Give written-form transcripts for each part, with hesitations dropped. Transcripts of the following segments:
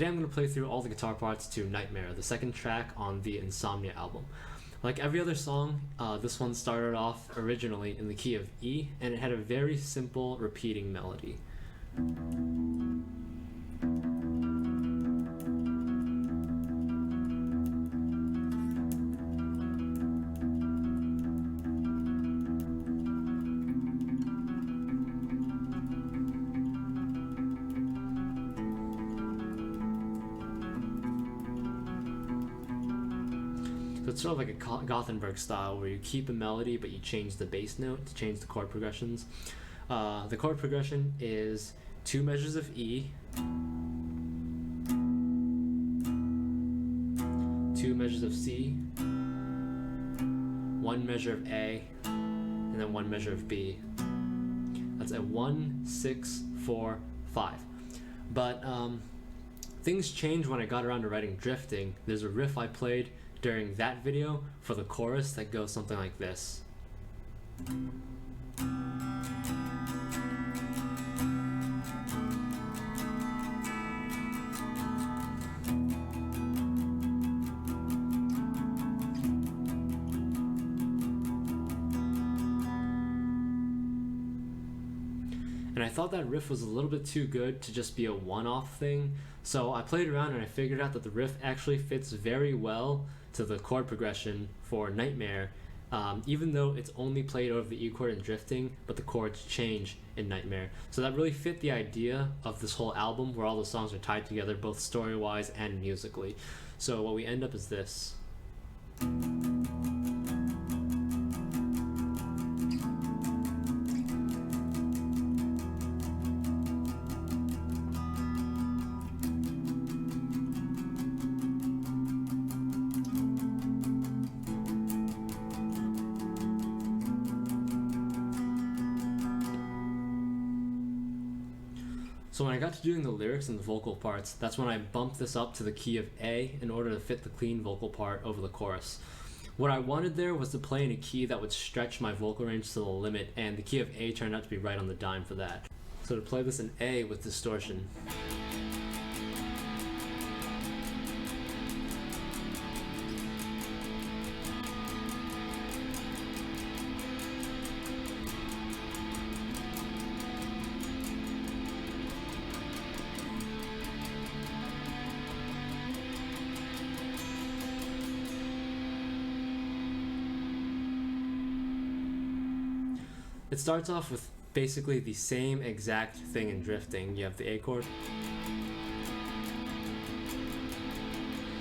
today I'm going to play through all the guitar parts to Nightmare, the second track on the In Somnia album. Like every other song, this one started off originally in the key of E, and it had a very simple repeating melody. So it's sort of like a Gothenburg style where you keep a melody but you change the bass note to change the chord progressions. The chord progression is 2 measures of E, 2 measures of C, 1 measure of A, and then 1 measure of B. That's a 1, 6, 4, 5. But things changed when I got around to writing Drifting. There's a riff I played during that video for the chorus that goes something like this. And I thought that riff was a little bit too good to just be a one-off thing, so I played around and I figured out that the riff actually fits very well to the chord progression for Nightmare, even though it's only played over the E chord in Drifting, but the chords change in Nightmare. So that really fit the idea of this whole album where all the songs are tied together both story-wise and musically. So what we end up is this. So when I got to doing the lyrics and the vocal parts, that's when I bumped this up to the key of A in order to fit the clean vocal part over the chorus. What I wanted there was to play in a key that would stretch my vocal range to the limit, and the key of A turned out to be right on the dime for that. So to play this in A with distortion. It starts off with basically the same exact thing in Drifting. You have the A chord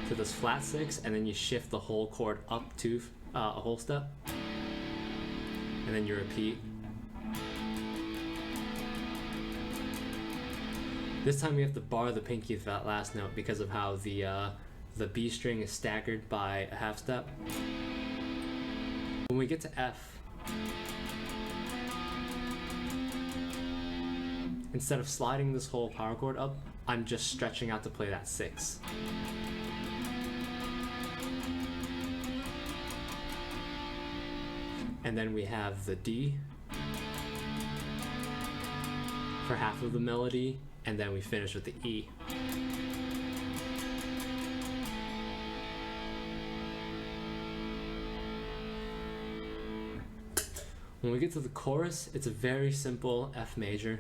to this flat 6, and then you shift the whole chord up to a whole step, and then you repeat. This time we have to bar the pinky with that last note because of how the B string is staggered by a half step. When we get to F, instead of sliding this whole power chord up, I'm just stretching out to play that 6. And then we have the D for half of the melody, and then we finish with the E. When we get to the chorus, it's a very simple F major.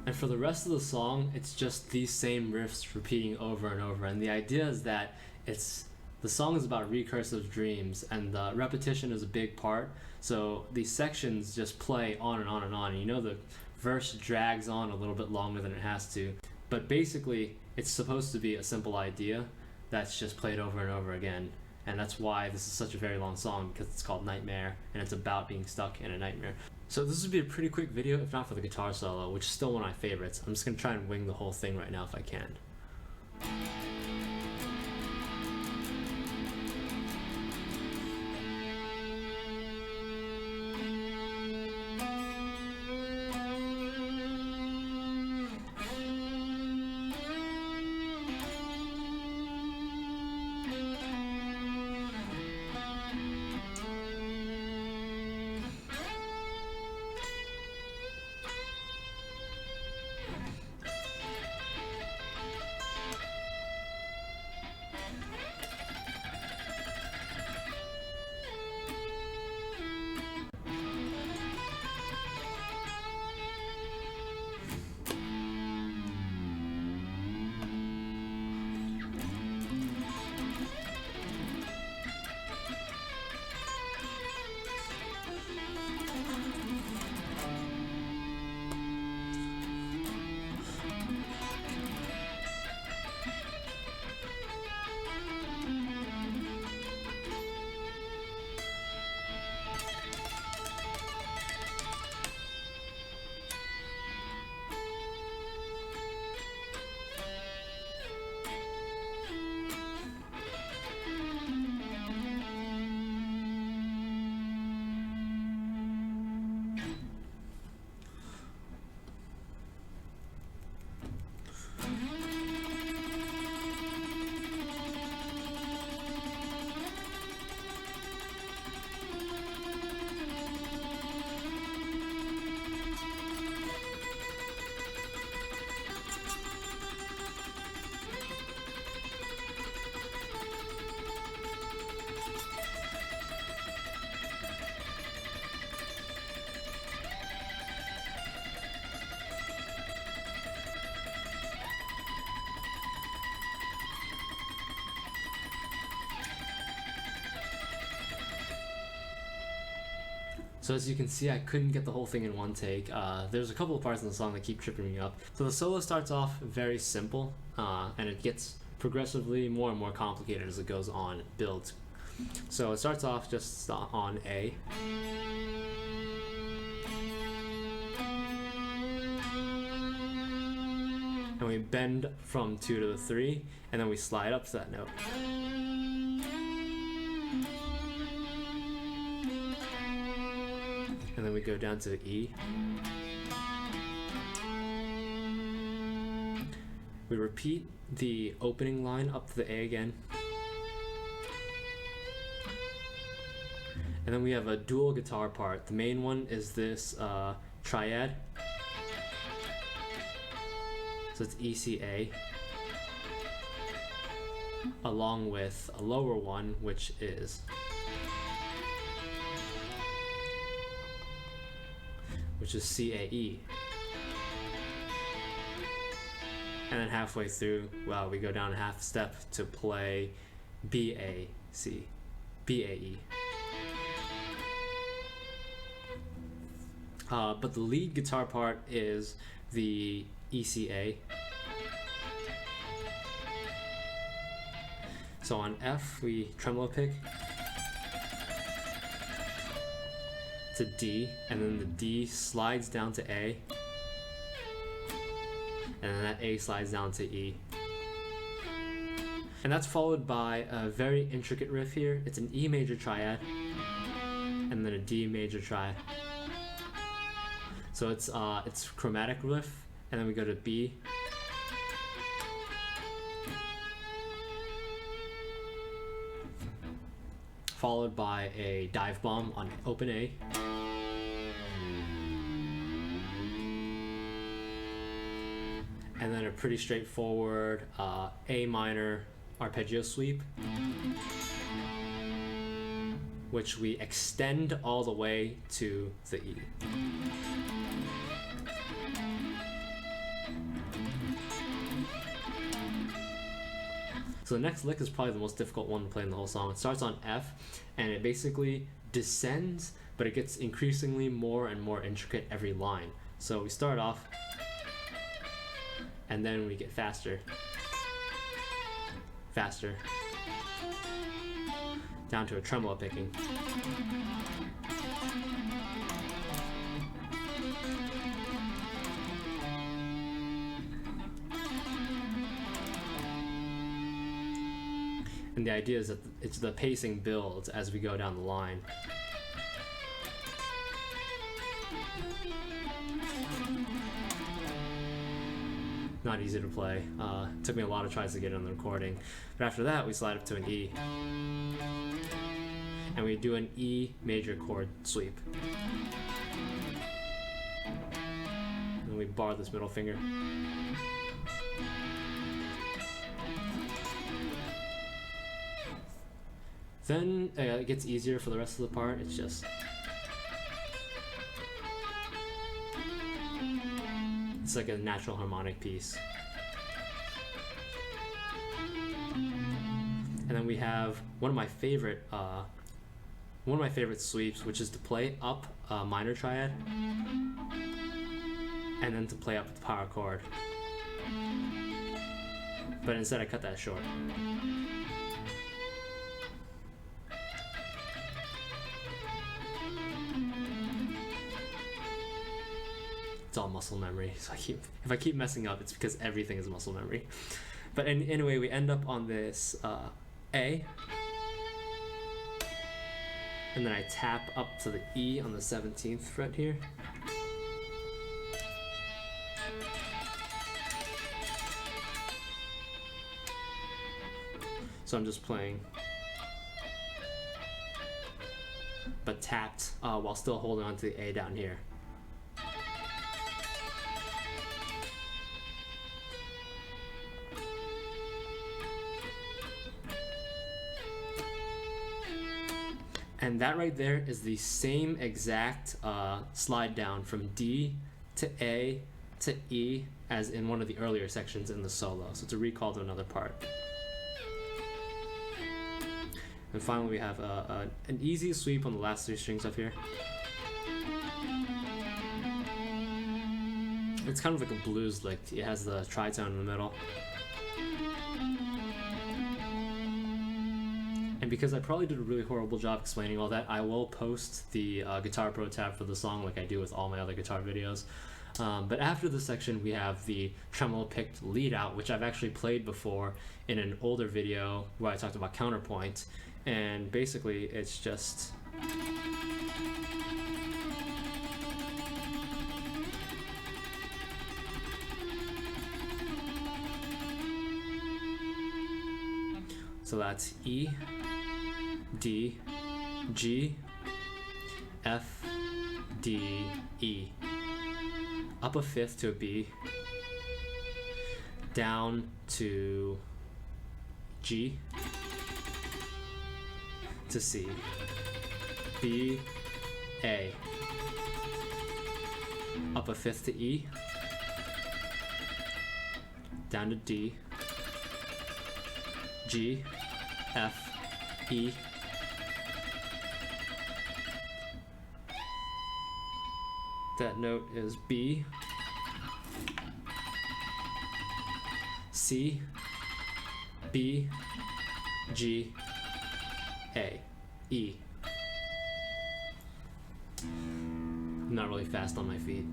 And for the rest of the song, it's just these same riffs repeating over and over. And the idea is that the song is about recursive dreams, and the repetition is a big part. So these sections just play on and on and on. And you know the verse drags on a little bit longer than it has to. But basically, it's supposed to be a simple idea that's just played over and over again. and that's why this is such a very long song, because it's called Nightmare and it's about being stuck in a nightmare. So this would be a pretty quick video if not for the guitar solo, which is still one of my favorites. I'm just gonna try and wing the whole thing right now if I can. So as you can see, I couldn't get the whole thing in one take. There's a couple of parts in the song that keep tripping me up. So the solo starts off very simple, and it gets progressively more and more complicated as it goes on, it builds. So it starts off just on A. And we bend from 2 to the 3, and then we slide up to that note. And then we go down to E. We repeat the opening line up to the A again. And then we have a dual guitar part. The main one is this triad. So it's E, C, A. Along with a lower one, which is C, A, E. And then halfway through, well, we go down a half step to play B, A, C, B, A, E. But the lead guitar part is the E, C, A. So on F, we tremolo pick to D, and then the D slides down to A, and then that A slides down to E. And that's followed by a very intricate riff here. It's an E major triad, and then a D major triad. So it's chromatic riff, and then we go to B. Followed by a dive bomb on open A. And then a pretty straightforward A minor arpeggio sweep, which we extend all the way to the E. So the next lick is probably the most difficult one to play in the whole song. It starts on F, and it basically descends, but it gets increasingly more and more intricate every line. So we start off, and then we get faster, faster, down to a tremolo picking. And the idea is that it's the pacing builds as we go down the line. Not easy to play. Took me a lot of tries to get it on the recording. But after that, we slide up to an E. And we do an E major chord sweep. And we bar this middle finger. Then it gets easier for the rest of the part. It's just... it's like a natural harmonic piece. And then we have one of my favorite sweeps, which is to play up a minor triad and then to play up the power chord. But instead I cut that short. It's all muscle memory, so if I keep messing up, it's because everything is muscle memory. But anyway, we end up on this A, and then I tap up to the E on the 17th fret here. So I'm just playing, but tapped while still holding on to the A down here. And that right there is the same exact slide down from D to A to E as in one of the earlier sections in the solo. So it's a recall to another part. And finally we have an easy sweep on the last three strings up here. It's kind of like a blues lick. It has the tritone in the middle. And because I probably did a really horrible job explaining all that, I will post the Guitar Pro tab for the song like I do with all my other guitar videos. But after this section, we have the tremolo picked lead out, which I've actually played before in an older video where I talked about counterpoint. And basically, it's just... so that's E, D, G, F, D, E. Up a fifth to a B, down to G, to C, B, A. Up a fifth to E, down to D, G, F, E. That note is B, C, B, G, A, E. I'm not really fast on my feet,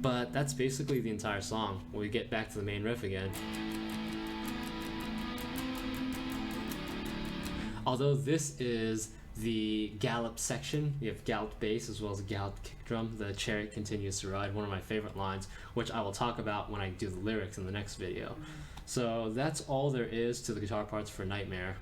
but that's basically the entire song. We get back to the main riff again. Although this is the gallop section, you have galloped bass as well as a galloped kick drum. The chariot continues to ride, one of my favorite lines, which I will talk about when I do the lyrics in the next video. So that's all there is to the guitar parts for Nightmare.